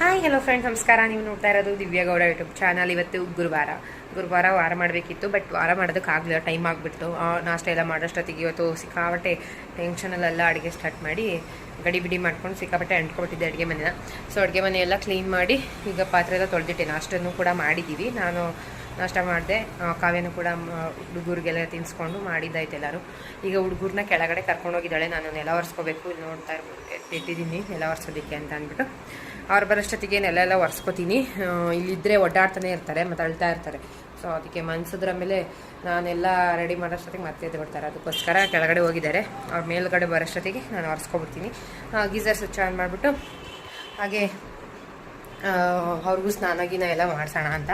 Hi hello friends, ನಮಸ್ಕಾರ. ನೀವು ನೋಡ್ತಾ ಇರೋದು ದಿವ್ಯಗೌಡ ಯೂಟ್ಯೂಬ್ ಚಾನಲ್. ಇವತ್ತು ಗುರುವಾರ ವಾರ ಮಾಡಬೇಕಿತ್ತು, ಬಟ್ ವಾರ ಮಾಡೋದಕ್ಕಾಗಲಿಲ್ಲ, ಟೈಮ್ ಆಗಿಬಿಡ್ತು. ನಾಷ್ಟ ಎಲ್ಲ ಮಾಡೋಷ್ಟೊತ್ತಿಗೆ ಇವತ್ತು ಸಿಕ್ಕಾಪಟ್ಟೆ ಟೆನ್ಷನಲ್ಲೆಲ್ಲ ಅಡುಗೆ ಸ್ಟಾರ್ಟ್ ಮಾಡಿ ಗಡಿಬಿಡಿ ಮಾಡ್ಕೊಂಡು ಸಿಕ್ಕಾಪಟ್ಟೆ ಅಂಟ್ಕೊಬಿಟ್ಟಿದ್ದೆ ಅಡುಗೆ ಮನೆಯ. ಸೊ ಅಡುಗೆ ಮನೆಯೆಲ್ಲ ಕ್ಲೀನ್ ಮಾಡಿ ಈಗ ಪಾತ್ರೆ ಎಲ್ಲ ತೊಳೆದಿಟ್ಟೆ. ನಾಷ್ಟನ್ನು ಕೂಡ ಮಾಡಿದ್ದೀವಿ. ನಾನು ನಾಷ್ಟ ಮಾಡಿದೆ, ಕಾವ್ಯನೂ ಕೂಡ ಹುಡುಗರಿಗೆಲ್ಲ ತಿನ್ನಿಸ್ಕೊಂಡು ಮಾಡಿದ್ದಾಯ್ತು ಎಲ್ಲರೂ. ಈಗ ಹುಡುಗರನ್ನ ಕೆಳಗಡೆ ಕರ್ಕೊಂಡೋಗಿದ್ದಾಳೆ. ನಾನು ನೆಲ ಒರೆಸ್ಕೋಬೇಕು. ಇಲ್ಲಿ ನೋಡ್ತಾ ಇರ್ಬೋದು, ಎತ್ತಿದ್ದೀನಿ ನೆಲ ಒರೆಸೋದಕ್ಕೆ ಅಂತ ಅಂದ್ಬಿಟ್ಟು. ಅವ್ರು ಬರೋಷ್ಟೊತ್ತಿಗೆ ನೆಲ ಒರೆಸ್ಕೋತೀನಿ. ಇಲ್ಲಿದ್ದರೆ ಒಡ್ಡಾಡ್ತಾನೆ ಇರ್ತಾರೆ, ಮತ್ತು ಅಳ್ತಾ ಇರ್ತಾರೆ. ಸೊ ಅದಕ್ಕೆ ಮನ್ಸಿದ್ರ ಮೇಲೆ ನಾನೆಲ್ಲ ರೆಡಿ ಮಾಡೋಷ್ಟೊತ್ತಿಗೆ ಮತ್ತೆ ಎದ್ದು ಬಿಡ್ತಾರೆ. ಅದಕ್ಕೋಸ್ಕರ ಕೆಳಗಡೆ ಹೋಗಿದ್ದಾರೆ. ಅವ್ರ ಮೇಲ್ಗಡೆ ಬರೋಷ್ಟೊತ್ತಿಗೆ ನಾನು ಒರೆಸ್ಕೊಬಿಡ್ತೀನಿ. ಗೀಸರ್ ಸ್ವಿಚ್ ಆನ್ ಮಾಡಿಬಿಟ್ಟು ಹಾಗೆ ಅವ್ರಿಗೂ ಸ್ನಾನ ಎಲ್ಲ ಮಾಡಿಸೋಣ ಅಂತ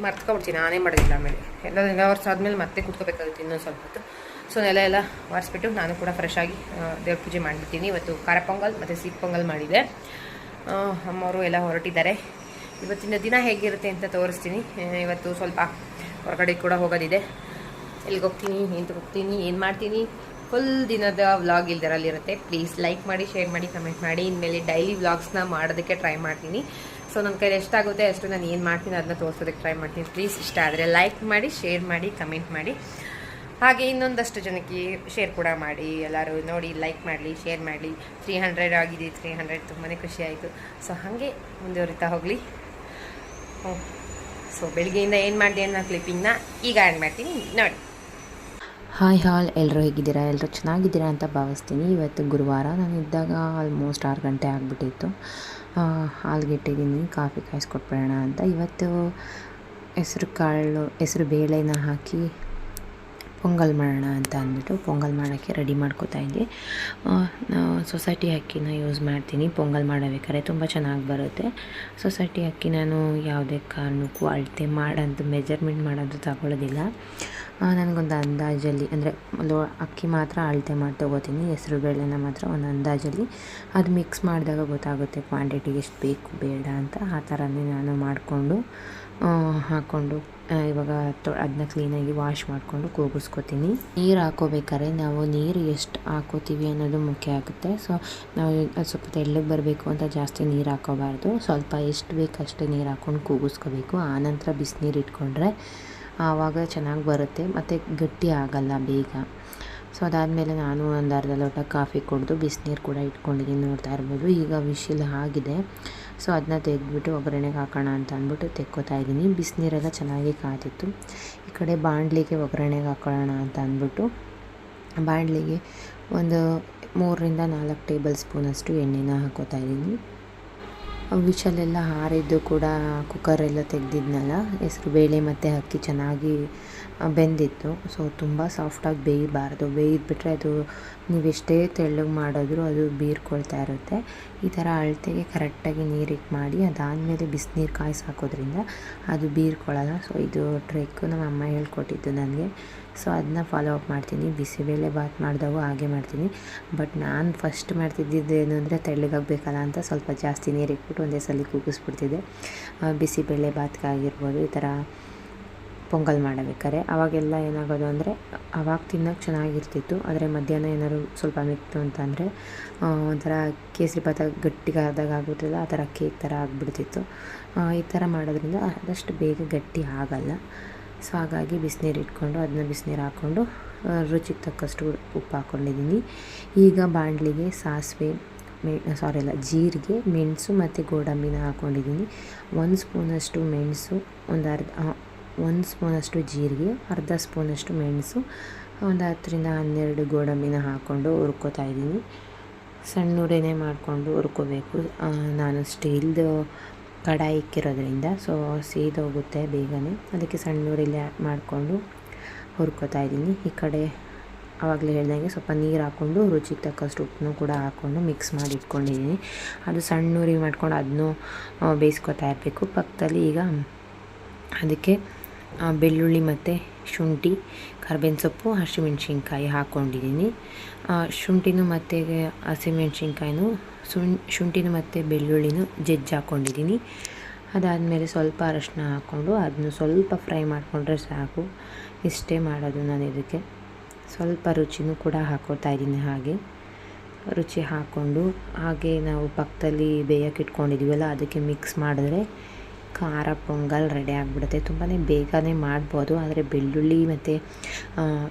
ಮರ್ತ್ಕೊಬಿಡ್ತೀನಿ. ನಾನೇ ಮಾಡೋದಿಲ್ಲ. ಆಮೇಲೆ ನೆಲ ಒರೆಸಾದ್ಮೇಲೆ ಮತ್ತೆ ಕೂತ್ಕೋಬೇಕಾಗುತ್ತೆ ಇನ್ನೊಂದು ಸ್ವಲ್ಪ ಹೊತ್ತು. ಸೊ ನೆಲ ಎಲ್ಲ ಒರೆಸ್ಬಿಟ್ಟು ನಾನು ಕೂಡ ಫ್ರೆಶ್ ಆಗಿ ದೇವ್ರ ಪೂಜೆ ಮಾಡಿಬಿಡ್ತೀನಿ. ಇವತ್ತು ಖಾರ ಪೊಂಗಲ್ ಮತ್ತು ಸಿಹಿ ಪೊಂಗಲ್ ಮಾಡಿದೆ. ಅಮ್ಮವರು ಎಲ್ಲ ಹೊರಟಿದ್ದಾರೆ. ಇವತ್ತಿನ ದಿನ ಹೇಗಿರುತ್ತೆ ಅಂತ ತೋರಿಸ್ತೀನಿ. ಇವತ್ತು ಸ್ವಲ್ಪ ಹೊರಗಡೆ ಕೂಡ ಹೋಗೋದಿದೆ. ಎಲ್ಲಿಗೆ ಹೋಗ್ತೀನಿ, ಹೋಗ್ತೀನಿ, ಏನು ಮಾಡ್ತೀನಿ, ಫುಲ್ ದಿನದ ವ್ಲಾಗ್ ಇಲ್ದಿರಲ್ಲಿರುತ್ತೆ. ಪ್ಲೀಸ್ ಲೈಕ್ ಮಾಡಿ, ಶೇರ್ ಮಾಡಿ, ಕಮೆಂಟ್ ಮಾಡಿ. ಇನ್ಮೇಲೆ ಡೈಲಿ ವ್ಲಾಗ್ಸ್ನ ಮಾಡೋದಕ್ಕೆ ಟ್ರೈ ಮಾಡ್ತೀನಿ. ಸೊ ನನ್ನ ಕೈಲಿ ಎಷ್ಟಾಗುತ್ತೆ ಅಷ್ಟು ನಾನು ಏನು ಮಾಡ್ತೀನಿ ಅದನ್ನ ತೋರಿಸೋದಕ್ಕೆ ಟ್ರೈ ಮಾಡ್ತೀನಿ. ಪ್ಲೀಸ್ ಇಷ್ಟ ಆದರೆ ಲೈಕ್ ಮಾಡಿ, ಶೇರ್ ಮಾಡಿ, ಕಮೆಂಟ್ ಮಾಡಿ. ಹಾಗೆ ಇನ್ನೊಂದಷ್ಟು ಜನಕ್ಕೆ ಶೇರ್ ಕೂಡ ಮಾಡಿ. ಎಲ್ಲರೂ ನೋಡಿ, ಲೈಕ್ ಮಾಡಲಿ, ಶೇರ್ ಮಾಡಲಿ. 300 ಆಗಿದೆ. 300 ತುಂಬಾ ಖುಷಿ ಆಯಿತು. ಸೊ ಹಾಗೆ ಮುಂದುವರಿತಾ ಹೋಗಲಿ. ಸೊ ಬೆಳಗ್ಗೆಯಿಂದ ಏನು ಮಾಡಿದೆ ಅನ್ನೋ ಕ್ಲಿಪ್ಪಿಂಗ್ನ ಈಗ ಆ್ಯಡ್ ಮಾಡ್ತೀನಿ, ನೋಡಿ. ಹಾಯ್ ಎಲ್ಲರೂ ಹೇಗಿದ್ದೀರಾ? ಎಲ್ಲರೂ ಚೆನ್ನಾಗಿದ್ದೀರಾ ಅಂತ ಭಾವಿಸ್ತೀನಿ. ಇವತ್ತು ಗುರುವಾರ. ನಾನು ಇದ್ದಾಗ ಆಲ್ಮೋಸ್ಟ್ 6 ಗಂಟೆ ಆಗಿಬಿಟ್ಟಿತ್ತು. ಹಾಲ್ಗಿಟ್ಟಿದ್ದೀನಿ, ಕಾಫಿ ಕಾಯಿಸ್ಕೊಟ್ಬಿಡೋಣ ಅಂತ. ಇವತ್ತು ಹೆಸರು ಬೇಳೆನ ಹಾಕಿ ಪೊಂಗಲ್ ಮಾಡೋಣ ಅಂತ ಅಂದ್ಬಿಟ್ಟು ಪೊಂಗಲ್ ಮಾಡೋಕ್ಕೆ ರೆಡಿ ಮಾಡ್ಕೋತಾ ಇದ್ದೆ. ಸೊಸೈಟಿ ಅಕ್ಕಿನ ಯೂಸ್ ಮಾಡ್ತೀನಿ ಪೊಂಗಲ್ ಮಾಡಬೇಕಾದ್ರೆ, ತುಂಬ ಚೆನ್ನಾಗಿ ಬರುತ್ತೆ. ಸೊಸೈಟಿ ಅಕ್ಕಿ ನಾನು ಯಾವುದೇ ಕಾರಣಕ್ಕೂ ಅಳತೆ ಮೆಜರ್ಮೆಂಟ್ ಮಾಡೋದು ತಗೊಳ್ಳೋದಿಲ್ಲ. ನನಗೊಂದು ಅಂದಾಜಲ್ಲಿ, ಅಂದರೆ ಅಕ್ಕಿ ಮಾತ್ರ ಅಳತೆ ಮಾಡಿ ತೊಗೋತೀನಿ. ಹೆಸರು ಬೇಳೆನ ಮಾತ್ರ ಒಂದು ಅಂದಾಜಲ್ಲಿ ಅದು ಮಿಕ್ಸ್ ಮಾಡಿದಾಗ ಗೊತ್ತಾಗುತ್ತೆ ಕ್ವಾಂಟಿಟಿ ಎಷ್ಟು ಬೇಕು ಬೇಡ ಅಂತ. ಆ ಥರನೇ ನಾನು ಮಾಡಿಕೊಂಡು ಹಾಕ್ಕೊಂಡು ಇವಾಗ ಅದನ್ನ ಕ್ಲೀನಾಗಿ ವಾಶ್ ಮಾಡಿಕೊಂಡು ಕೂಗಿಸ್ಕೊತೀನಿ. ನೀರು ಹಾಕೋಬೇಕಾದ್ರೆ ನಾವು ನೀರು ಎಷ್ಟು ಹಾಕೋತೀವಿ ಅನ್ನೋದು ಮುಖ್ಯ ಆಗುತ್ತೆ. ಸೊ ನಾವು ಸ್ವಲ್ಪ ತೆಳ್ಳಗೆ ಬರಬೇಕು ಅಂತ ಜಾಸ್ತಿ ನೀರು ಹಾಕೋಬಾರ್ದು. ಸ್ವಲ್ಪ ಎಷ್ಟು ಬೇಕು ಅಷ್ಟೇ ನೀರು ಹಾಕ್ಕೊಂಡು ಕೂಗಿಸ್ಕೋಬೇಕು. ಆನಂತರ ಬಿಸಿನೀರು ಇಟ್ಕೊಂಡ್ರೆ ಆವಾಗ ಚೆನ್ನಾಗಿ ಬರುತ್ತೆ ಮತ್ತು ಗಟ್ಟಿ ಆಗಲ್ಲ ಬೇಗ. ಸೊ ಅದಾದಮೇಲೆ ನಾನು ಒಂದು ಅರ್ಧ ಲೋಟ ಕಾಫಿ ಕುಡಿದು ಬಿಸಿನೀರು ಕೂಡ ಇಟ್ಕೊಂಡಿದ್ದೀನಿ, ನೋಡ್ತಾ ಇರ್ಬೋದು. ಈಗ ವಿಶಿಲ್ ಆಗಿದೆ. ಸೊ ಅದನ್ನ ತೆಗೆದ್ಬಿಟ್ಟು ಒಗ್ಗರಣೆಗೆ ಹಾಕೋಣ ಅಂತ ಅಂದ್ಬಿಟ್ಟು ತೆಕ್ಕೋತಾ ಇದ್ದೀನಿ. ಬಿಸಿನೀರೆಲ್ಲ ಚೆನ್ನಾಗಿ ಕಾದಿತ್ತು. ಈ ಕಡೆ ಬಾಣಲಿಗೆ ಒಗ್ಗರಣೆಗೆ ಹಾಕೊಳ್ಳೋಣ ಅಂತ ಅಂದ್ಬಿಟ್ಟು ಬಾಣಲಿಗೆ ಒಂದು 3 ರಿಂದ 4 ಟೇಬಲ್ ಸ್ಪೂನಷ್ಟು ಎಣ್ಣೆನ ಹಾಕೋತಾ ಇದ್ದೀನಿ. ವಿಷಲೆಲ್ಲ ಹಾರಿದ್ದು ಕೂಡ ಕುಕ್ಕರೆಲ್ಲ ತೆಗೆದಿದ್ನಲ್ಲ, ಹೆಸರು ಬೇಳೆ ಮತ್ತು ಅಕ್ಕಿ ಚೆನ್ನಾಗಿ ಬೆಂದಿತ್ತು. ಸೊ ತುಂಬ ಸಾಫ್ಟಾಗಿ ಬೇಯಬಾರ್ದು. ಬೇಯಿದ್ಬಿಟ್ರೆ ಅದು ನೀವೆಷ್ಟೇ ತೆಳ್ಳಗೆ ಮಾಡಿದ್ರೂ ಅದು ಬೀರ್ಕೊಳ್ತಾ ಇರುತ್ತೆ. ಈ ಥರ ಅಳತೆಗೆ ಕರೆಕ್ಟಾಗಿ ನೀರಿಗೆ ಮಾಡಿ ಅದಾದಮೇಲೆ ಬಿಸಿನೀರು ಕಾಯಿಸಿ ಹಾಕೋದ್ರಿಂದ ಅದು ಬೀರ್ಕೊಳ್ಳಲ್ಲ. ಸೊ ಇದು ಟ್ರಿಕ್ಕು ನಮ್ಮ ಅಮ್ಮ ಹೇಳ್ಕೊಟ್ಟಿದ್ದು ನನಗೆ. ಸೊ ಅದನ್ನ ಫಾಲೋ ಅಪ್ ಮಾಡ್ತೀನಿ. ಬಿಸಿಬೇಳೆ ಬಾತ್ ಮಾಡಿದಾಗೂ ಹಾಗೆ ಮಾಡ್ತೀನಿ. ಬಟ್ ನಾನು ಫಸ್ಟ್ ಮಾಡ್ತಿದ್ದಿದ್ದೇನು ಅಂದರೆ ತೆಳ್ಳಗಾಗಬೇಕಲ್ಲ ಅಂತ ಸ್ವಲ್ಪ ಜಾಸ್ತಿ ನೀರು ಇಟ್ಬಿಟ್ಟು ಒಂದೇ ಸಲ ಕೂಗಿಸ್ಬಿಡ್ತಿದ್ದೆ. ಬಿಸಿಬೇಳೆ ಬಾತ್ಗಾಗಿರ್ಬೋದು, ಈ ಥರ ಪೊಂಗಲ್ ಮಾಡಬೇಕಾದ್ರೆ. ಆವಾಗೆಲ್ಲ ಏನಾಗೋದು ಅಂದರೆ ಆವಾಗ ತಿನ್ನೋಕೆ ಚೆನ್ನಾಗಿರ್ತಿತ್ತು. ಆದರೆ ಮಧ್ಯಾಹ್ನ ಏನಾದ್ರು ಸ್ವಲ್ಪ ಮಿಕ್ತು ಅಂತಂದರೆ ಒಂಥರ ಕೇಸರಿ ಭಾತ ಗಟ್ಟಿಗಾದಾಗ ಆಗುತ್ತಲ್ಲ, ಆ ಥರ ಕೇಕ್ ಥರ ಆಗಿಬಿಡ್ತಿತ್ತು. ಈ ಥರ ಮಾಡೋದ್ರಿಂದ ಆದಷ್ಟು ಬೇಗ ಗಟ್ಟಿ ಆಗಲ್ಲ. ಸೊ ಹಾಗಾಗಿ ಬಿಸಿನೀರು ಇಟ್ಕೊಂಡು ಅದನ್ನ ಬಿಸಿನೀರು ಹಾಕ್ಕೊಂಡು ರುಚಿಗೆ ತಕ್ಕಷ್ಟು ಉಪ್ಪು ಹಾಕ್ಕೊಂಡಿದ್ದೀನಿ. ಈಗ ಬಾಣಲಿಗೆ ಜೀರಿಗೆ, ಮೆಣಸು ಮತ್ತು ಗೋಡಂಬಿನ ಹಾಕ್ಕೊಂಡಿದ್ದೀನಿ. 1 ಸ್ಪೂನಷ್ಟು ಮೆಣಸು, 1 ಸ್ಪೂನಷ್ಟು ಜೀರಿಗೆ, ಅರ್ಧ ಸ್ಪೂನಷ್ಟು ಮೆಣಸು, ಒಂದು 10 ರಿಂದ 12 ಗೋಡಂಬಿನ ಹಾಕ್ಕೊಂಡು ಹುರ್ಕೋತಾ ಇದ್ದೀನಿ. ಸಣ್ಣ ಉರಿನೇ ಮಾಡಿಕೊಂಡು ಹುರ್ಕೋಬೇಕು. ನಾನು ಸ್ಟೀಲ್ದು ಕಡಾಯಿ ಇಕ್ಕಿರೋದ್ರಿಂದ ಸೊ ಸೀದೋಗುತ್ತೆ ಬೇಗನೆ, ಅದಕ್ಕೆ ಸಣ್ಣ ಉರಿಲಿ ಮಾಡಿಕೊಂಡು ಹುರ್ಕೋತಾ ಇದ್ದೀನಿ. ಈ ಕಡೆ ಆವಾಗಲೇ ಹೇಳ್ದಂಗೆ ಸ್ವಲ್ಪ ನೀರು ಹಾಕ್ಕೊಂಡು ರುಚಿಗೆ ತಕ್ಕಷ್ಟು ಉಪ್ಪನ್ನು ಕೂಡ ಹಾಕ್ಕೊಂಡು ಮಿಕ್ಸ್ ಮಾಡಿ ಇಟ್ಕೊಂಡಿದ್ದೀನಿ. ಅದು ಸಣ್ಣ ಉರಿ ಮಾಡ್ಕೊಂಡು ಅದನ್ನು ಬೇಯಿಸ್ಕೊತಾ ಇರಬೇಕು. ಪಕ್ಕದಲ್ಲಿ ಈಗ ಅದಕ್ಕೆ ಬೆಳ್ಳುಳ್ಳಿ ಮತ್ತು ಶುಂಠಿ, ಕರ್ಬೇವಿನ ಸೊಪ್ಪು, ಹಸಿಮೆಣ್ಸಿನ್ಕಾಯಿ ಹಾಕ್ಕೊಂಡಿದ್ದೀನಿ. ಶುಂಠಿನೂ ಮತ್ತು ಹಸಿಮೆಣ್ಸಿನ್ಕಾಯಿನೂ ಶುಂಠಿನೂ ಮತ್ತು ಬೆಳ್ಳುಳ್ಳಿನೂ ಜಜ್ಜಿ ಹಾಕ್ಕೊಂಡಿದ್ದೀನಿ. ಅದಾದಮೇಲೆ ಸ್ವಲ್ಪ ಅರಶಿನ ಹಾಕ್ಕೊಂಡು ಅದನ್ನು ಸ್ವಲ್ಪ ಫ್ರೈ ಮಾಡಿಕೊಂಡ್ರೆ ಸಾಕು. ಇಷ್ಟೇ ಮಾಡೋದು ನಾನು ಇದಕ್ಕೆ. ಸ್ವಲ್ಪ ರುಚಿನೂ ಕೂಡ ಹಾಕ್ಕೊತಾ ಇದ್ದೀನಿ. ಹಾಗೆ ರುಚಿ ಹಾಕ್ಕೊಂಡು ಹಾಗೆ ನಾವು ಪಕ್ಕದಲ್ಲಿ ಬೇಯಕ್ಕೆ ಇಟ್ಕೊಂಡಿದ್ದೀವಲ್ಲ ಅದಕ್ಕೆ ಮಿಕ್ಸ್ ಮಾಡಿದ್ರೆ ಖಾರ ಪೊಂಗಲ್ ರೆಡಿ ಆಗಿಬಿಡುತ್ತೆ. ತುಂಬಾ ಬೇಗನೆ ಮಾಡ್ಬೋದು, ಆದರೆ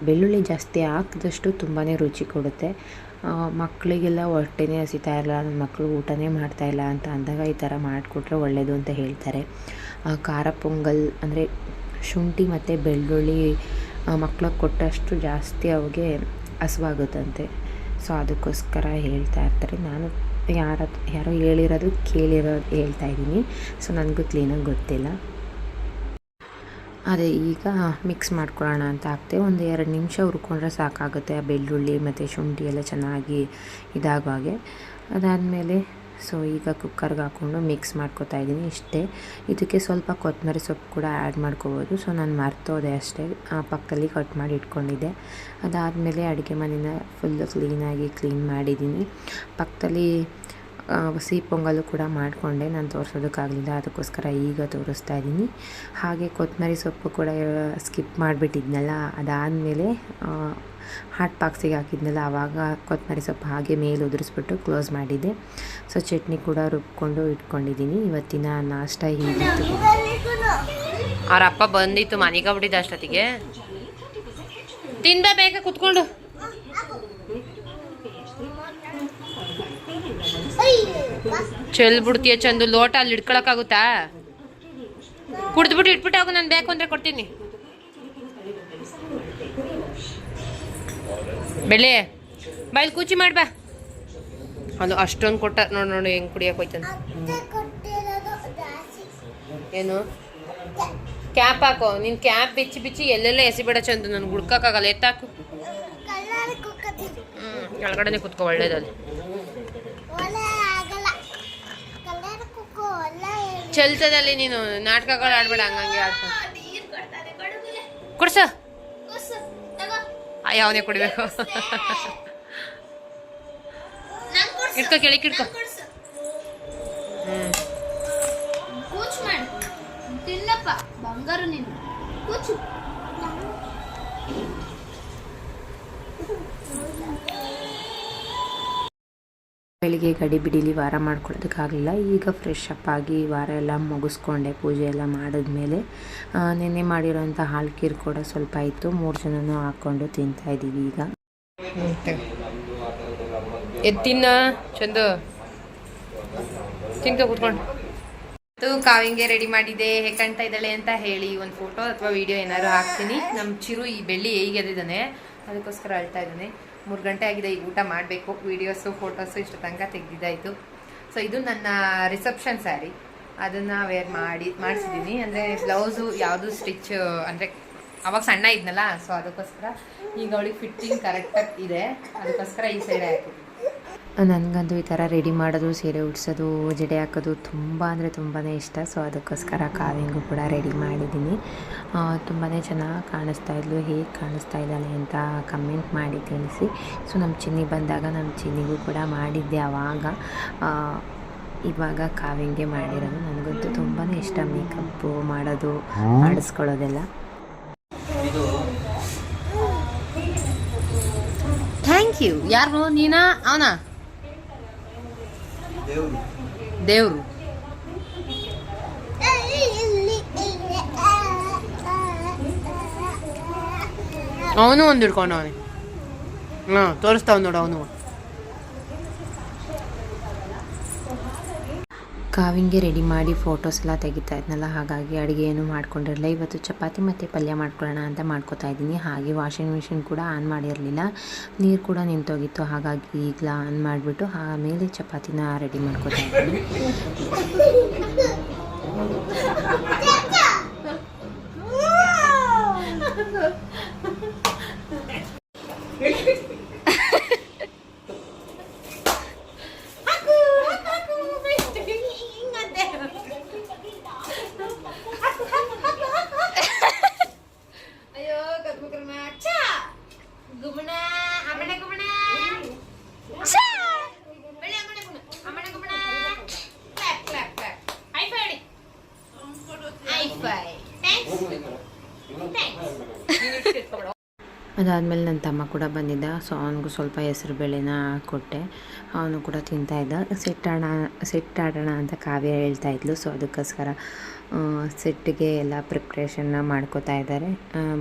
ಬೆಳ್ಳುಳ್ಳಿ ಜಾಸ್ತಿ ಹಾಕಿದಷ್ಟು ತುಂಬಾ ರುಚಿ ಕೊಡುತ್ತೆ. ಮಕ್ಕಳಿಗೆಲ್ಲ ಹೊಟ್ಟೆನೇ ಹಸಿತಾ ಇಲ್ಲ, ನನ್ನ ಮಕ್ಕಳು ಊಟನೇ ಮಾಡ್ತಾಯಿಲ್ಲ ಅಂತ ಅಂದಾಗ ಈ ಥರ ಮಾಡಿಕೊಟ್ರೆ ಒಳ್ಳೆಯದು ಅಂತ ಹೇಳ್ತಾರೆ. ಖಾರ ಪೊಂಗಲ್ ಅಂದರೆ ಶುಂಠಿ ಮತ್ತು ಬೆಳ್ಳುಳ್ಳಿ ಮಕ್ಳಿಗೆ ಕೊಟ್ಟಷ್ಟು ಜಾಸ್ತಿ ಅವ್ರಿಗೆ ಹಸುವಾಗುತ್ತಂತೆ. ಸೊ ಅದಕ್ಕೋಸ್ಕರ ಹೇಳ್ತಾ ಇರ್ತಾರೆ. ನಾನು ಯಾರೋ ಕೇಳಿರೋದು ಹೇಳ್ತಾಯಿದ್ದೀನಿ. ಸೊ ನನಗೂ ಕ್ಲೀನಾಗಿ ಗೊತ್ತಿಲ್ಲ. ಅದೇ ಈಗ ಮಿಕ್ಸ್ ಮಾಡ್ಕೊಳ್ಳೋಣ ಅಂತ ಹಾಕ್ತೆ. ಒಂದು 2 ನಿಮಿಷ ಹುರ್ಕೊಂಡ್ರೆ ಸಾಕಾಗುತ್ತೆ. ಆ ಬೆಳ್ಳುಳ್ಳಿ ಮತ್ತು ಶುಂಠಿ ಎಲ್ಲ ಚೆನ್ನಾಗಿ ಇದಾಗೋ ಹಾಗೆ. ಅದಾದಮೇಲೆ ಸೊ ಈಗ ಕುಕ್ಕರ್ಗೆ ಹಾಕ್ಕೊಂಡು ಮಿಕ್ಸ್ ಮಾಡ್ಕೊತಾ ಇದ್ದೀನಿ. ಇಷ್ಟೇ. ಇದಕ್ಕೆ ಸ್ವಲ್ಪ ಕೊತ್ತಂಬರಿ ಸೊಪ್ಪು ಕೂಡ ಆ್ಯಡ್ ಮಾಡ್ಕೋಬೋದು. ಸೊ ನಾನು ಮರ್ತೋದೆ ಅಷ್ಟೇ, ಪಕ್ಕದಲ್ಲಿ ಕಟ್ ಮಾಡಿ ಇಟ್ಕೊಂಡಿದ್ದೆ. ಅದಾದಮೇಲೆ ಅಡುಗೆ ಮನೆನ ಫುಲ್ಲು ಕ್ಲೀನ್ ಮಾಡಿದ್ದೀನಿ. ಪಕ್ಕದಲ್ಲಿ ಸಿಹಿ ಪೊಂಗಲ್ಲು ಕೂಡ ಮಾಡಿಕೊಂಡೆ, ನಾನು ತೋರಿಸೋದಕ್ಕಾಗಲಿಲ್ಲ, ಅದಕ್ಕೋಸ್ಕರ ಈಗ ತೋರಿಸ್ತಾ ಇದ್ದೀನಿ. ಹಾಗೆ ಕೊತ್ತಂಬರಿ ಸೊಪ್ಪು ಕೂಡ ಸ್ಕಿಪ್ ಮಾಡಿಬಿಟ್ಟಿದ್ನಲ್ಲ, ಅದಾದಮೇಲೆ ಹಾಟ್ ಬಾಕ್ಸಿಗೆ ಹಾಕಿದ್ನಲ್ಲ ಆವಾಗ ಕೊತ್ತಂಬರಿ ಸೊಪ್ಪು ಹಾಗೆ ಮೇಲೆ ಉದುರಿಸ್ಬಿಟ್ಟು ಕ್ಲೋಸ್ ಮಾಡಿದ್ದೆ. ಸೊ ಚಟ್ನಿ ಕೂಡ ರುಬ್ಕೊಂಡು ಇಟ್ಕೊಂಡಿದ್ದೀನಿ. ಇವತ್ತಿನ ನಾಷ್ಟ ಹೀಗಿತ್ತು. ಅವ್ರ ಅಪ್ಪ ಬಂದಿತ್ತು ಮನೆಗೆ ಬಿಟ್ಟಿದ್ದ ಅಷ್ಟೊತ್ತಿಗೆ. ತಿಂದ ಬೇಗ ಕುತ್ಕೊಂಡು. ಚೆಲ್ ಬಿಡ್ತೀಯ ಚಂದು, ಲೋಟ ಅಲ್ಲಿ ಇಟ್ಕೊಳಕ್ಕಾಗುತ್ತಾ? ಕುಡ್ದ್ಬಿಟ್ಟು ಇಟ್ಬಿಟ್ಟು ಹೋಗು, ನಾನು ಬೇಕು ಅಂದರೆ ಕೊಡ್ತೀನಿ. ಬೆಳೆ ಬಾಯ್ಲಿ ಕೂಚಿ ಮಾಡ್ಬಾ. ಅದು ಅಷ್ಟೊಂದು ಕೊಟ್ಟ ನೋಡಿ ಹೆಂಗೆ ಕುಡಿಯಕ್ಕೆ ಹೋಯ್ತಂತ. ಏನು ಕ್ಯಾಪ್ ಹಾಕೋ, ನೀನು ಕ್ಯಾಪ್ ಬಿಚ್ಚಿ ಎಲ್ಲೆಲ್ಲ ಎಸಿಬೇಡ ಚಂದು, ನನಗೆ ಹುಡ್ಕೋಕ್ಕಾಗಲ್ಲ. ಎತ್ತಾಕು. ಕೆಳಗಡೆನೆ ಕುತ್ಕೋ, ಒಳ್ಳೇದಲ್ಲಿ. ಚಲ್ತದಲ್ಲಿ ನೀನು ನಾಟಕಗಳು ಆಡ್ಬೇಡ, ಹಂಗಂಗೆ ಆಡ್ಕೊಂಡು ಕುಡ್ಸ. ಯಾವನೇ ಕುಡಿಬೇಕು. ಇಟ್ಕೋ, ಕೆಳಕ್ಕೆ ಇಟ್ಕೋ. ಬೆಳಿಗ್ಗೆ ಗಡಿಬಿಡಿಲಿ ವಾರ ಮಾಡ್ಕೊಳ್ಳೋದಕ್ಕಾಗಲಿಲ್ಲ. ಈಗ ಫ್ರೆಶ್ ಅಪ್ ಆಗಿ ವಾರ ಎಲ್ಲ ಮುಗಿಸ್ಕೊಂಡೆ. ಪೂಜೆ ಎಲ್ಲ ಮಾಡಿದ್ಮೇಲೆ ನೆನ್ನೆ ಮಾಡಿರೋಂಥ ಹಾಲು ಖೀರು ಕೂಡ ಸ್ವಲ್ಪ ಇತ್ತು. 3 ಜನನೂ ಹಾಕ್ಕೊಂಡು ತಿಂತಾಯಿದ್ದೀವಿ. ಈಗ ಎತ್ತಿನ ಚಂದು ತಿಂಕ ಕೂತ್ಕೊಂಡು. ಕಾವಿಂಗೆ ರೆಡಿ ಮಾಡಿದೆ. ಹೇಗೆ ಕಾಣ್ತಾ ಇದ್ದಾಳೆ ಅಂತ ಹೇಳಿ ಒಂದು ಫೋಟೋ ಅಥವಾ ವಿಡಿಯೋ ಏನಾದ್ರು ಹಾಕ್ತೀನಿ. ನಮ್ಮ ಚಿರು ಈ ಬೆಳ್ಳಿ ಹೇಗೆ ಎದ್ದಿದ್ದಾನೆ, ಅದಕ್ಕೋಸ್ಕರ ಅಳ್ತಾ ಇದ್ದಾನೆ. 3 ಗಂಟೆ ಆಗಿದೆ, ಈಗ ಊಟ ಮಾಡಬೇಕು. ವೀಡಿಯೋಸು ಫೋಟೋಸು ಇಷ್ಟು ತನಕ ತೆಗೆದಿದ್ದಾಯಿತು. ಸೊ ಇದು ನನ್ನ ರಿಸೆಪ್ಷನ್ ಸ್ಯಾರಿ, ಅದನ್ನು ವೇರ್ ಮಾಡಿಸಿದ್ದೀನಿ. ಅಂದರೆ ಬ್ಲೌಸು ಯಾವುದು ಸ್ಟಿಚ್ ಅಂದರೆ ಅವಾಗ ಸಣ್ಣ ಇದ್ನಲ್ಲ, ಸೊ ಅದಕ್ಕೋಸ್ಕರ ಈಗ ಅವಳಿಗೆ ಫಿಟ್ಟಿಂಗ್ ಕರೆಕ್ಟಾಗಿ ಇದೆ, ಅದಕ್ಕೋಸ್ಕರ ಈ ಸೈಡ್ ಹಾಕಿದ್ದೀನಿ. ನನಗಂತೂ ಈ ಥರ ರೆಡಿ ಮಾಡೋದು, ಸೀರೆ ಉಡ್ಸೋದು, ಜಡೆ ಹಾಕೋದು ತುಂಬಾ ಅಂದರೆ ತುಂಬಾ ಇಷ್ಟ. ಸೊ ಅದಕ್ಕೋಸ್ಕರ ಕಾವಿಂಗು ಕೂಡ ರೆಡಿ ಮಾಡಿದ್ದೀನಿ. ತುಂಬಾ ಚೆನ್ನಾಗಿ ಕಾಣಿಸ್ತಾ ಇದ್ಲು. ಹೇಗೆ ಕಾಣಿಸ್ತಾ ಇದ್ದಾಳೆ ಅಂತ ಕಮೆಂಟ್ ಮಾಡಿ ತಿಳಿಸಿ. ಸೊ ನಮ್ಮ ಚಿನ್ನಿ ಬಂದಾಗ ನಮ್ಮ ಚಿನ್ನಿಗೂ ಕೂಡ ಮಾಡಿದ್ದೆ ಆವಾಗ. ಇವಾಗ ಕಾವಿಂಗೆ ಮಾಡಿರೋದು. ನನಗಂತೂ ತುಂಬಾ ಇಷ್ಟ ಮೇಕಪ್ಪು ಮಾಡೋದು, ಮಾಡಿಸ್ಕೊಳ್ಳೋದೆಲ್ಲ. Thank you. ಯಾರು ನೀನಾ ಅವನಾ? ದೇವ್ರು. ಅವನು ಒಂದು ಹಿಡ್ಕೊಂಡು ಅವನೇ ತೋರಿಸ್ತಾವ್ ನೋಡು ಅವನು. ಕಾವಿಂಗೆ ರೆಡಿ ಮಾಡಿ ಫೋಟೋಸ್ ಎಲ್ಲ ತೆಗಿತಾ ಇದ್ನಲ್ಲ, ಹಾಗಾಗಿ ಅಡುಗೆ ಏನು ಮಾಡ್ಕೊಂಡಿರಲಿಲ್ಲ. ಇವತ್ತು ಚಪಾತಿ ಮತ್ತು ಪಲ್ಯ ಮಾಡ್ಕೊಳ್ಳೋಣ ಅಂತ ಮಾಡ್ಕೋತಾ ಇದ್ದೀನಿ. ಹಾಗೆ ವಾಷಿಂಗ್ ಮಿಷಿನ್ ಕೂಡ ಆನ್ ಮಾಡಿರಲಿಲ್ಲ, ನೀರು ಕೂಡ ನಿಂತೋಗಿತ್ತು. ಹಾಗಾಗಿ ಈಗಲ ಆನ್ ಮಾಡಿಬಿಟ್ಟು ಆಮೇಲೆ ಚಪಾತಿನ ರೆಡಿ ಮಾಡ್ಕೋತಾ ಇದ್ದೀನಿ. ಅದಾದಮೇಲೆ ನನ್ನ ತಮ್ಮ ಕೂಡ ಬಂದಿದ್ದ. ಸೊ ಅವನಿಗೂ ಸ್ವಲ್ಪ ಹೆಸರು ಬೇಳೆನ ಕೊಟ್ಟೆ. ಅವನು ಕೂಡ ತಿಂತಾಯಿದ್ದ. ಸೆಟ್ ಆಡೋಣ ಅಂತ ಕಾವ್ಯ ಹೇಳ್ತಾಯಿದ್ಲು. ಸೊ ಅದಕ್ಕೋಸ್ಕರ ಸೆಟ್ಟಿಗೆ ಎಲ್ಲ ಪ್ರಿಪ್ರೇಷನ್ನ ಮಾಡ್ಕೋತಾ ಇದ್ದಾರೆ,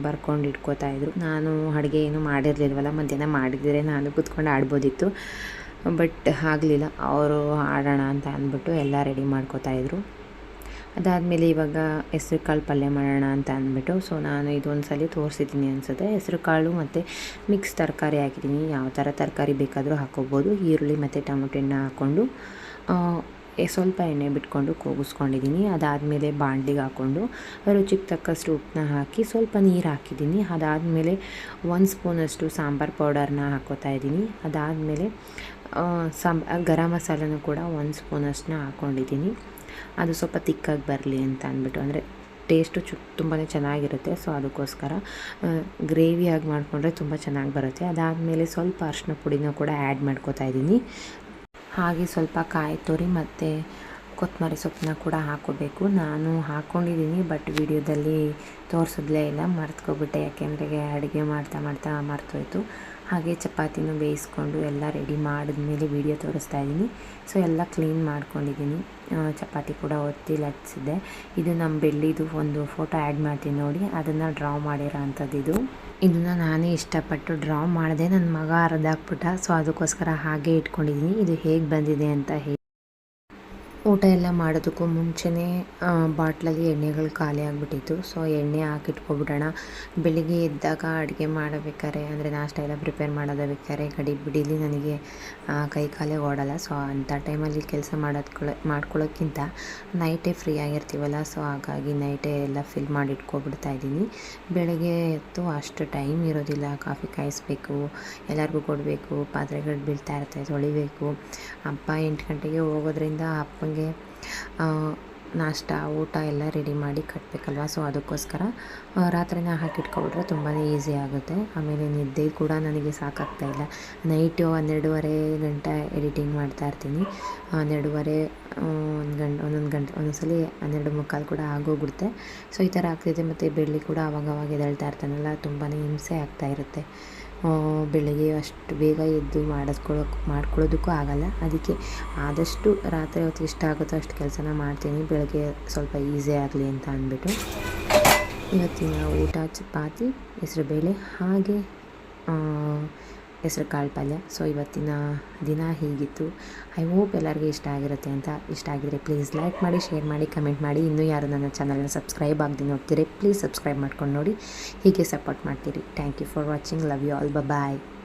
ಬರ್ಕೊಂಡು ಇಟ್ಕೋತಾಯಿದ್ರು. ನಾನು ಅಡುಗೆ ಏನೂ ಮಾಡಿರಲಿಲ್ವಲ್ಲ, ಮಧ್ಯಾಹ್ನ ಮಾಡಿದರೆ ನಾನು ಕೂತ್ಕೊಂಡು ಆಡ್ಬೋದಿತ್ತು. ಬಟ್ ಆಗಲಿಲ್ಲ. ಅವರು ಆಡೋಣ ಅಂತ ಅಂದ್ಬಿಟ್ಟು ಎಲ್ಲ ರೆಡಿ ಮಾಡ್ಕೋತಾಯಿದ್ರು. ಅದಾದಮೇಲೆ ಇವಾಗ ಹೆಸ್ರು ಕಾಳು ಪಲ್ಯ ಮಾಡೋಣ ಅಂತ ಅಂದ್ಬಿಟ್ಟು, ಸೊ ನಾನು ಇದೊಂದು ಸಲ ತೋರಿಸಿದ್ದೀನಿ ಅನಿಸುತ್ತೆ. ಹೆಸ್ರು ಕಾಳು ಮತ್ತು ಮಿಕ್ಸ್ ತರಕಾರಿ ಹಾಕಿದ್ದೀನಿ. ಯಾವ ಥರ ತರಕಾರಿ ಬೇಕಾದರೂ ಹಾಕ್ಕೋಬೋದು. ಈರುಳ್ಳಿ ಮತ್ತು ಟೊಮೊಟೊ ಹಣ್ಣು ಹಾಕ್ಕೊಂಡು ಸ್ವಲ್ಪ ಎಣ್ಣೆ ಬಿಟ್ಕೊಂಡು ಕೂಗಿಸ್ಕೊಂಡಿದ್ದೀನಿ. ಅದಾದಮೇಲೆ ಬಾಣಲಿಗೆ ಹಾಕ್ಕೊಂಡು ರುಚಿಗೆ ತಕ್ಕಷ್ಟು ಉಪ್ಪನ್ನ ಹಾಕಿ ಸ್ವಲ್ಪ ನೀರು ಹಾಕಿದ್ದೀನಿ. ಅದಾದಮೇಲೆ 1 ಸ್ಪೂನಷ್ಟು ಸಾಂಬಾರು ಪೌಡರ್ನ ಹಾಕ್ಕೋತಾ ಇದ್ದೀನಿ. ಅದಾದಮೇಲೆ ಗರಂ ಮಸಾಲನೂ ಕೂಡ 1 ಸ್ಪೂನಷ್ಟನ್ನ ಹಾಕ್ಕೊಂಡಿದ್ದೀನಿ. ಅದು ಸ್ವಲ್ಪ ತಿಕ್ಕಾಗಿ ಬರಲಿ ಅಂತ ಅಂದ್ಬಿಟ್ಟು, ಅಂದರೆ ಟೇಸ್ಟು ತುಂಬಾ ಚೆನ್ನಾಗಿರುತ್ತೆ. ಸೊ ಅದಕ್ಕೋಸ್ಕರ ಗ್ರೇವಿಯಾಗಿ ಮಾಡಿಕೊಂಡ್ರೆ ತುಂಬ ಚೆನ್ನಾಗಿ ಬರುತ್ತೆ. ಅದಾದಮೇಲೆ ಸ್ವಲ್ಪ ಅರಿಶಿನ ಪುಡಿನ ಕೂಡ ಆ್ಯಡ್ ಮಾಡ್ಕೋತಾ ಇದ್ದೀನಿ. ಹಾಗೆ ಸ್ವಲ್ಪ ಕಾಯಿ ತುರಿ ಮತ್ತು ಕೊತ್ತಂಬರಿ ಸೊಪ್ಪನ್ನ ಕೂಡ ಹಾಕ್ಕೋಬೇಕು. ನಾನು ಹಾಕ್ಕೊಂಡಿದ್ದೀನಿ, ಬಟ್ ವಿಡಿಯೋದಲ್ಲಿ ತೋರಿಸಿದ್ಲೇ ಇಲ್ಲ, ಮರ್ತ್ಕೊಬಿಟ್ಟೆ. ಯಾಕೆಂದರೆ ಅಡುಗೆ ಮಾಡ್ತಾ ಮರ್ತೋಯ್ತು. ಹಾಗೆ ಚಪಾತಿನೂ ಬೇಯಿಸ್ಕೊಂಡು ಎಲ್ಲ ರೆಡಿ ಮಾಡಿದ್ಮೇಲೆ ವೀಡಿಯೋ ತೋರಿಸ್ತಾ ಇದ್ದೀನಿ. ಸೊ ಎಲ್ಲ ಕ್ಲೀನ್ ಮಾಡ್ಕೊಂಡಿದ್ದೀನಿ. ಚಪಾತಿ ಕೂಡ ಒತ್ತಿ ಲಟ್ಸಿದ್ದೆ. ಇದು ನಮ್ಮ ಬೆಳ್ಳಿದು ಒಂದು ಫೋಟೋ ಆ್ಯಡ್ ಮಾಡ್ತೀನಿ ನೋಡಿ, ಅದನ್ನು ಡ್ರಾ ಮಾಡಿರೋ ಅಂಥದ್ದು. ಇದನ್ನು ನಾನೇ ಇಷ್ಟಪಟ್ಟು ಡ್ರಾ ಮಾಡಿದೆ. ನನ್ನ ಮಗ ಹರಿದಾಕ್ಬಿಟ್ಟ. ಸೊ ಅದಕ್ಕೋಸ್ಕರ ಹಾಗೆ ಇಟ್ಕೊಂಡಿದ್ದೀನಿ. ಇದು ಹೇಗೆ ಬಂದಿದೆ ಅಂತ ಊಟ ಎಲ್ಲ ಮಾಡೋದಕ್ಕೂ ಮುಂಚೆನೇ ಬಾಟ್ಲಲ್ಲಿ ಎಣ್ಣೆಗಳು ಖಾಲಿ ಆಗಿಬಿಟ್ಟಿತ್ತು. ಸೊ ಎಣ್ಣೆ ಹಾಕಿಟ್ಕೊಬಿಡೋಣ. ಬೆಳಿಗ್ಗೆ ಎದ್ದಾಗ ಅಡುಗೆ ಮಾಡಬೇಕಾದ್ರೆ, ಅಂದರೆ ನಾಷ್ಟ ಎಲ್ಲ ಪ್ರಿಪೇರ್ ಮಾಡೋದಬೇಕಾದ್ರೆ ಗಡಿಬಿಡೀಲಿ ನನಗೆ ಕೈ ಕಾಲೇ ಓಡಲ್ಲ. ಸೊ ಅಂಥ ಟೈಮಲ್ಲಿ ಕೆಲಸ ಮಾಡ್ಕೊಳ್ಳೋಕ್ಕಿಂತ ನೈಟೇ ಫ್ರೀ ಆಗಿರ್ತೀವಲ್ಲ, ಸೊ ಹಾಗಾಗಿ ನೈಟೇ ಎಲ್ಲ ಫಿಲ್ ಮಾಡಿ ಇಟ್ಕೊಬಿಡ್ತಾ ಇದ್ದೀನಿ. ಬೆಳಗ್ಗೆ ಎದ್ದು ಅಷ್ಟು ಟೈಮ್ ಇರೋದಿಲ್ಲ. ಕಾಫಿ ಕಾಯಿಸ್ಬೇಕು, ಎಲ್ಲರಿಗೂ ಕೊಡಬೇಕು, ಪಾತ್ರೆಗಳು ಬೀಳ್ತಾ ಇರ್ತವೆ, ತೊಳಿಬೇಕು. ಅಪ್ಪ 8 ಗಂಟೆಗೆ ಹೋಗೋದ್ರಿಂದ ಅಪ್ಪಂಗೆ ನಾಷ್ಟ ಊಟ ಎಲ್ಲ ರೆಡಿ ಮಾಡಿ ಕಟ್ಟಬೇಕಲ್ವ. ಸೊ ಅದಕ್ಕೋಸ್ಕರ ರಾತ್ರಿನ ಹಾಕಿಟ್ಕೊಬಿಟ್ರೆ ತುಂಬಾ ಈಸಿ ಆಗುತ್ತೆ. ಆಮೇಲೆ ನಿದ್ದೆ ಕೂಡ ನನಗೆ ಸಾಕಾಗ್ತಾಯಿಲ್ಲ. ನೈಟು 12:30 ಗಂಟೆ ಎಡಿಟಿಂಗ್ ಮಾಡ್ತಾಯಿರ್ತೀನಿ. 12:30 ಒಂದೊಂದು ಗಂಟೆ, ಒಂದೊಂದ್ಸಲ 12:45 ಕೂಡ ಆಗೋಗ್ಬಿಡುತ್ತೆ. ಸೊ ಈ ಥರ ಆಗ್ತಿದೆ. ಮತ್ತು ಬೆಳ್ಳಿ ಕೂಡ ಆವಾಗವಾಗ ಎದ್ದೇಳ್ತಾ ಇರ್ತಾನಲ್ಲ, ತುಂಬಾ ಹಿಂಸೆ ಆಗ್ತಾಯಿರುತ್ತೆ. ಬೆಳಗ್ಗೆ ಅಷ್ಟು ಬೇಗ ಎದ್ದು ಮಾಡ್ಕೊಳ್ಳೋದಕ್ಕೂ ಆಗಲ್ಲ. ಅದಕ್ಕೆ ಆದಷ್ಟು ರಾತ್ರಿ ಹೊತ್ತು ಎಷ್ಟು ಆಗುತ್ತೋ ಅಷ್ಟು ಕೆಲಸನ ಮಾಡ್ತೀನಿ, ಬೆಳಗ್ಗೆ ಸ್ವಲ್ಪ ಈಸಿ ಆಗಲಿ ಅಂತ ಅಂದ್ಬಿಟ್ಟು. ಇವತ್ತಿನ ಊಟ ಚಪಾತಿ, ಹೆಸರುಬೇಳೆ ಹಾಗೆ ಹೆಸ್ರು ಕಾಳು ಪಲ್ಯ. ಸೊ ಇವತ್ತಿನ ದಿನ ಹೀಗಿತ್ತು. ಐ ಹೋಪ್ ಎಲ್ಲರಿಗೂ ಇಷ್ಟ ಆಗಿರುತ್ತೆ ಅಂತ. ಇಷ್ಟ ಆಗಿದ್ರೆ ಪ್ಲೀಸ್ ಲೈಕ್ ಮಾಡಿ, ಶೇರ್ ಮಾಡಿ, ಕಮೆಂಟ್ ಮಾಡಿ. ಇನ್ನೂ ಯಾರು ನನ್ನ ಚಾನಲ್ನ ಸಬ್ಸ್ಕ್ರೈಬ್ ಆಗದೆ ನೋಡ್ತೀರಿ, ಪ್ಲೀಸ್ ಸಬ್ಸ್ಕ್ರೈಬ್ ಮಾಡ್ಕೊಂಡು ನೋಡಿ. ಹೀಗೆ ಸಪೋರ್ಟ್ ಮಾಡ್ತೀರಿ. Thank you for watching. Love you all. Bye.